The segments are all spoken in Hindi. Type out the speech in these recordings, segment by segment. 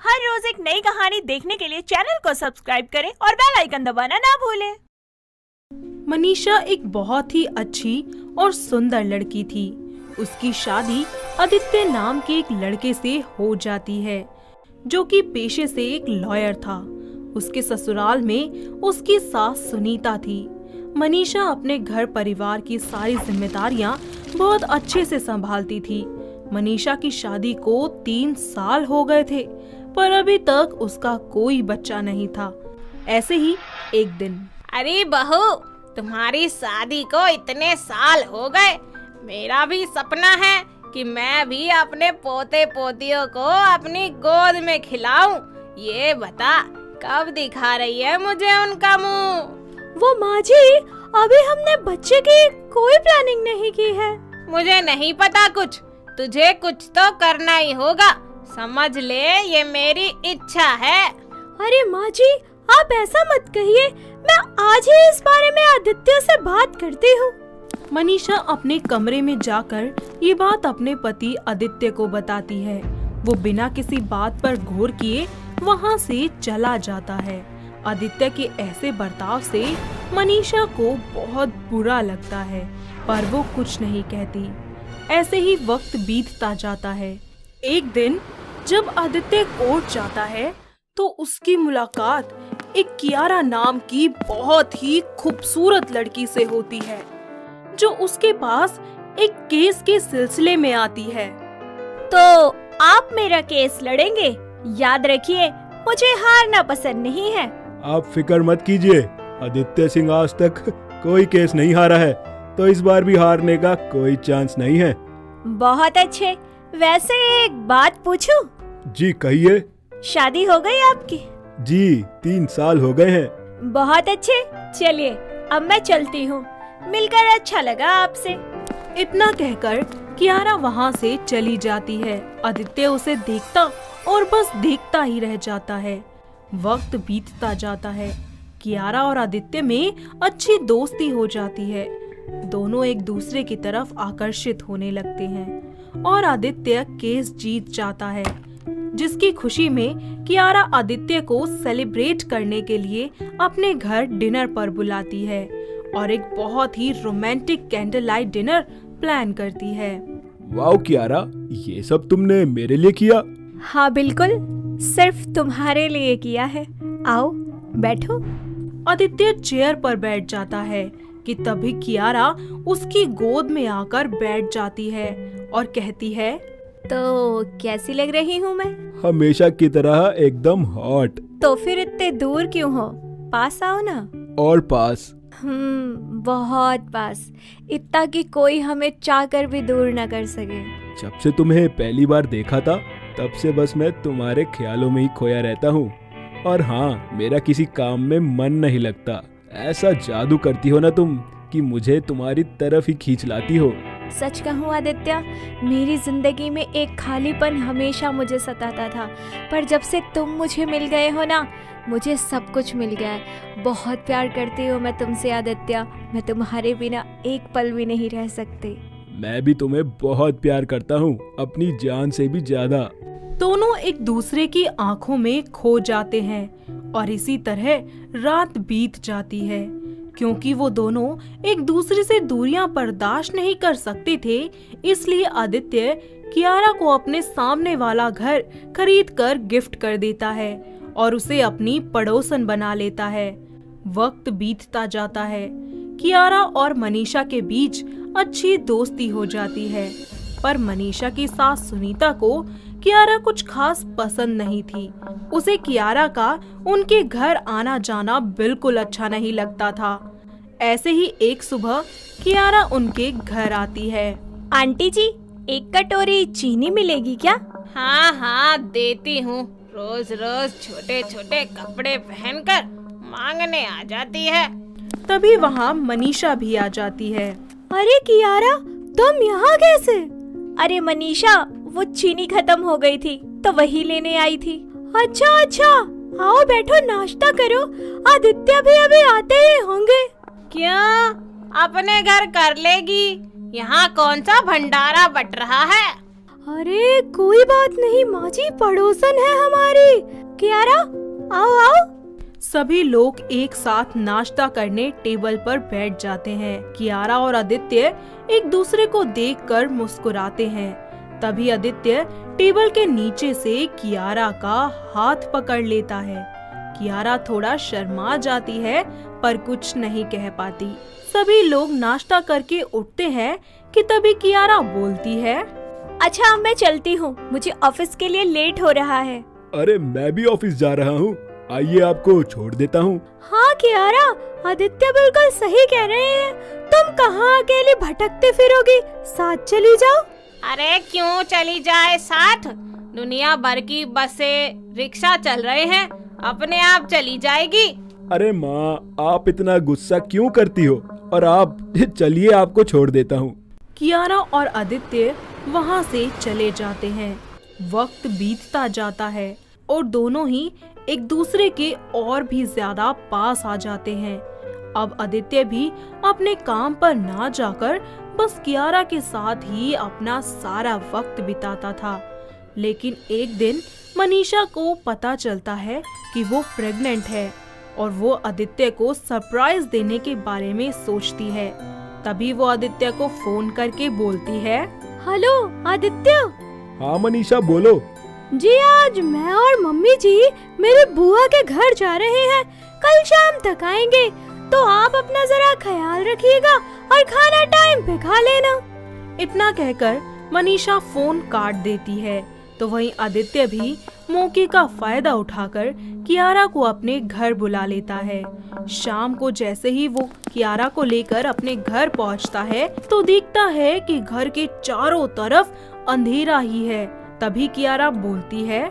हर रोज एक नई कहानी देखने के लिए चैनल को सब्सक्राइब करें और बेल आइकन दबाना ना भूलें। मनीषा एक बहुत ही अच्छी और सुंदर लड़की थी। उसकी शादी आदित्य नाम के एक लड़के से हो जाती है, जो कि पेशे से एक लॉयर था। उसके ससुराल में उसकी सास सुनीता थी। मनीषा अपने घर परिवार की सारी जिम्मेदारियां बहुत अच्छे से संभालती थी। मनीषा की शादी को 3 साल हो गए थे, पर अभी तक उसका कोई बच्चा नहीं था। ऐसे ही एक दिन, अरे बहू, तुम्हारी शादी को इतने साल हो गए। मेरा भी सपना है कि मैं भी अपने पोते पोतियों को अपनी गोद में खिलाऊं। ये बता, कब दिखा रही है मुझे उनका मुंह? वो माँ जी, अभी हमने बच्चे की कोई प्लानिंग नहीं की है। मुझे नहीं पता कुछ, तुझे कुछ तो करना ही होगा। समझ ले, ये मेरी इच्छा है। अरे माँ जी, आप ऐसा मत कहिए। मैं आज ही इस बारे में आदित्य से बात करती हूँ। मनीषा अपने कमरे में जाकर ये बात अपने पति आदित्य को बताती है। वो बिना किसी बात पर गौर किए वहाँ से चला जाता है। आदित्य के ऐसे बर्ताव से मनीषा को बहुत बुरा लगता है, पर वो कुछ नहीं कहती। ऐसे ही वक्त बीतता जाता है। एक दिन जब आदित्य कोर्ट जाता है तो उसकी मुलाकात एक कियारा नाम की बहुत ही खूबसूरत लड़की से होती है, जो उसके पास एक केस के सिलसिले में आती है। तो आप मेरा केस लड़ेंगे? याद रखिए, मुझे हारना पसंद नहीं है। आप फिक्र मत कीजिए, आदित्य सिंह आज तक कोई केस नहीं हारा है, तो इस बार भी हारने का कोई चांस नहीं है। बहुत अच्छे। वैसे एक बात पूछूं? जी कहिए। शादी हो गई आपकी? जी 3 साल हो गए हैं। बहुत अच्छे। चलिए, अब मैं चलती हूँ। मिलकर अच्छा लगा आपसे। इतना कहकर कियारा वहाँ से चली जाती है। आदित्य उसे देखता और बस देखता ही रह जाता है। वक्त बीतता जाता है। कियारा और आदित्य में अच्छी दोस्ती हो जाती है। दोनों एक दूसरे की तरफ आकर्षित होने लगते हैं और आदित्य केस जीत जाता है, जिसकी खुशी में कियारा आदित्य को सेलिब्रेट करने के लिए अपने घर डिनर पर बुलाती है और एक बहुत ही romantic candle light dinner plan करती है। वाओ कियारा, ये सब तुमने मेरे लिए किया? हाँ बिल्कुल, सिर्फ तुम्हारे लिए किया है। आओ बैठो। आदित्य चेयर पर बैठ जाता है कि तभी कियारा उसकी गोद में आकर बैठ जाती है और कहती है, तो कैसी लग रही हूँ मैं? हमेशा की तरह एकदम हॉट। तो फिर इतने दूर क्यों हो? पास आओ ना। और पास? बहुत पास, इतना कि कोई हमें चाह कर भी दूर न कर सके। जब से तुम्हें पहली बार देखा था, तब से बस मैं तुम्हारे ख्यालों में ही खोया रहता हूँ। और हाँ, मेरा किसी काम में मन नहीं लगता। ऐसा जादू करती हो ना तुम कि मुझे तुम्हारी तरफ ही खींच लाती हो। सच कहूँ आदित्य, मेरी जिंदगी में एक खालीपन हमेशा मुझे सताता था, पर जब से तुम मुझे मिल गए हो ना, मुझे सब कुछ मिल गया है। बहुत प्यार करती हूँ मैं तुमसे आदित्य। मैं तुम्हारे बिना एक पल भी नहीं रह सकती। मैं भी तुम्हें बहुत प्यार करता हूँ, अपनी जान से भी ज्यादा। दोनों एक दूसरे की आंखों में खो जाते हैं और इसी तरह रात बीत जाती है। क्योंकि वो दोनों एक दूसरे से दूरियां बर्दाश्त नहीं कर सकते थे, इसलिए आदित्य कियारा को अपने सामने वाला घर खरीद कर गिफ्ट कर देता है और उसे अपनी पड़ोसन बना लेता है। वक्त बीतता जाता है। कियारा और मनीषा के बीच अच्छी दोस्ती हो जाती है, पर मनीषा की सास सुनीता को कियारा कुछ खास पसंद नहीं थी। उसे कियारा का उनके घर आना जाना बिल्कुल अच्छा नहीं लगता था। ऐसे ही एक सुबह कियारा उनके घर आती है। आंटी जी, एक कटोरी चीनी मिलेगी क्या? हाँ हाँ, देती हूँ। रोज रोज छोटे छोटे कपड़े पहनकर मांगने आ जाती है। तभी वहाँ मनीषा भी आ जाती है। अरे कियारा, तुम यहाँ कैसे? अरे मनीषा, वो चीनी खत्म हो गई थी तो वही लेने आई थी। अच्छा, आओ बैठो, नाश्ता करो। आदित्य भी अभी आते ही होंगे। क्यों, अपने घर कर लेगी? यहाँ कौन सा भंडारा बट रहा है? अरे कोई बात नहीं माँ जी, पड़ोसन है हमारी। कियारा आओ आओ। सभी लोग एक साथ नाश्ता करने टेबल पर बैठ जाते हैं। कियारा और आदित्य एक दूसरे को देखकर मुस्कुराते हैं। तभी आदित्य टेबल के नीचे से कियारा का हाथ पकड़ लेता है। कियारा थोड़ा शर्मा जाती है पर कुछ नहीं कह पाती। सभी लोग नाश्ता करके उठते हैं कि तभी कियारा बोलती है, अच्छा अब मैं चलती हूँ, मुझे ऑफिस के लिए लेट हो रहा है। अरे मैं भी ऑफिस जा रहा हूँ, आइए आपको छोड़ देता हूँ। हाँ कियारा, आदित्य बिल्कुल सही कह रहे हैं। तुम कहाँ अकेले भटकते फिरोगी, साथ चली जाओ। अरे क्यों चली जाए साथ? दुनिया भर की बसें, रिक्शा चल रहे हैं, अपने आप चली जाएगी। अरे माँ, आप इतना गुस्सा क्यों करती हो? और आप चलिए, आपको छोड़ देता हूँ। कियारा और आदित्य वहाँ से चले जाते हैं। वक्त बीतता जाता है और दोनों ही एक दूसरे के और भी ज्यादा पास आ जाते हैं। अब आदित्य भी अपने काम पर ना जाकर बस कियारा के साथ ही अपना सारा वक्त बिताता था। लेकिन एक दिन मनीषा को पता चलता है कि वो प्रेग्नेंट है और वो आदित्य को सरप्राइज देने के बारे में सोचती है। तभी वो आदित्य को फोन करके बोलती है, हेलो आदित्य। हाँ मनीषा, बोलो। जी आज मैं और मम्मी जी मेरे बुआ के घर जा रहे हैं, कल शाम तक आएंगे, तो आप अपना जरा ख्याल रखिएगा और खाना टाइम पे खा लेना। इतना कहकर मनीषा फोन काट देती है। तो वहीं आदित्य भी मौके का फायदा उठाकर कियारा को अपने घर बुला लेता है। शाम को जैसे ही वो कियारा को लेकर अपने घर पहुंचता है तो दिखता है कि घर के चारों तरफ अंधेरा ही है। तभी कियारा बोलती है,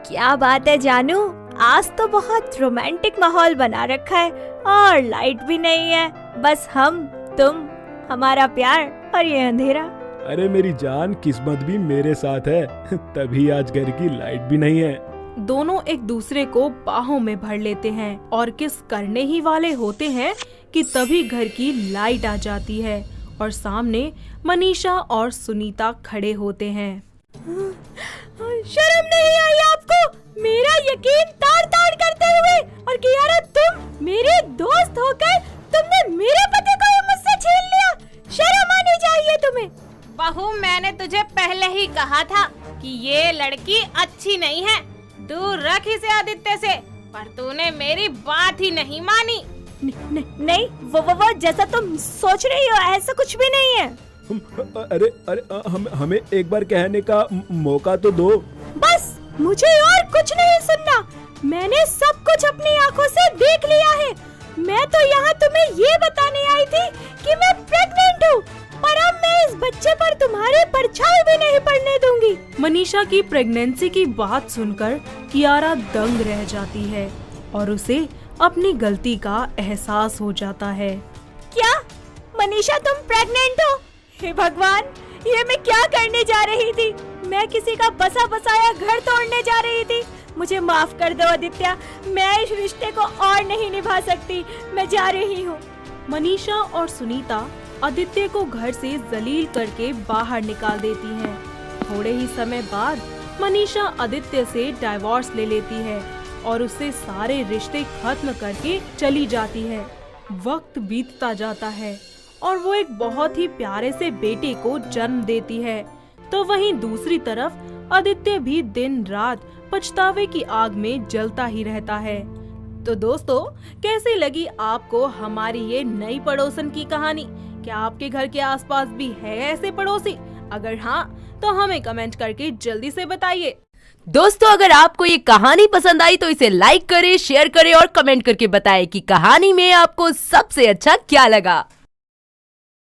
क्या बात है जानू, आज तो बहुत रोमांटिक माहौल बना रखा है और लाइट भी नहीं है, बस हम, तुम, हमारा प्यार और ये अंधेरा। अरे मेरी जान, किस्मत भी मेरे साथ है, तभी आज घर की लाइट भी नहीं है। दोनों एक दूसरे को बाहों में भर लेते हैं और किस करने ही वाले होते हैं कि तभी घर की लाइट आ जाती है और सामने मनीषा और सुनीता खड़े होते हैं। शर्म नहीं आई आपको मेरा यकीन ताड़ ताड़ करते हुए? और कियारा तुम मेरे दोस्त होकर तुमने मेरे पति को ही मुझसे छीन लिया, शर्म आनी चाहिए तुम्हें। बहू, मैंने तुझे पहले ही कहा था कि ये लड़की अच्छी नहीं है, दूर रख इसे आदित्य से, पर तूने मेरी बात ही नहीं मानी। नहीं, वो जैसा तुम सोच रही हो ऐसा कुछ भी नहीं है। अरे हमें एक बार कहने का मौका तो दो। बस मुझे और कुछ नहीं सुनना, मैंने सब कुछ अपनी आंखों से देख लिया है। मैं तो यहाँ तुम्हें ये बताने आई थी कि मैं प्रेग्नेंट हूँ, पर अब मैं इस बच्चे पर तुम्हारी परछाई भी नहीं पड़ने दूंगी। मनीषा की प्रेगनेंसी की बात सुनकर कियारा दंग रह जाती है और उसे अपनी गलती का एहसास हो जाता है। क्या मनीषा तुम प्रेग्नेंट हो? हे भगवान, ये मैं क्या करने जा रही थी? मैं किसी का बसा बसाया घर तोड़ने जा रही थी। मुझे माफ कर दो आदित्य, मैं इस रिश्ते को और नहीं निभा सकती, मैं जा रही हूँ। मनीषा और सुनीता आदित्य को घर से जलील करके बाहर निकाल देती हैं। थोड़े ही समय बाद मनीषा आदित्य से डाइवोर्स ले लेती है और उससे सारे रिश्ते खत्म करके चली जाती है। वक्त बीतता जाता है और वो एक बहुत ही प्यारे से बेटे को जन्म देती है। तो वहीं दूसरी तरफ आदित्य भी दिन रात पछतावे की आग में जलता ही रहता है। तो दोस्तों, कैसी लगी आपको हमारी ये नई पड़ोसन की कहानी? क्या आपके घर के आसपास भी है ऐसे पड़ोसी? अगर हाँ, तो हमें कमेंट करके जल्दी से बताइए। दोस्तों, अगर आपको ये कहानी पसंद आई तो इसे लाइक करें, शेयर करें और कमेंट करके बताएं कि कहानी में आपको सबसे अच्छा क्या लगा।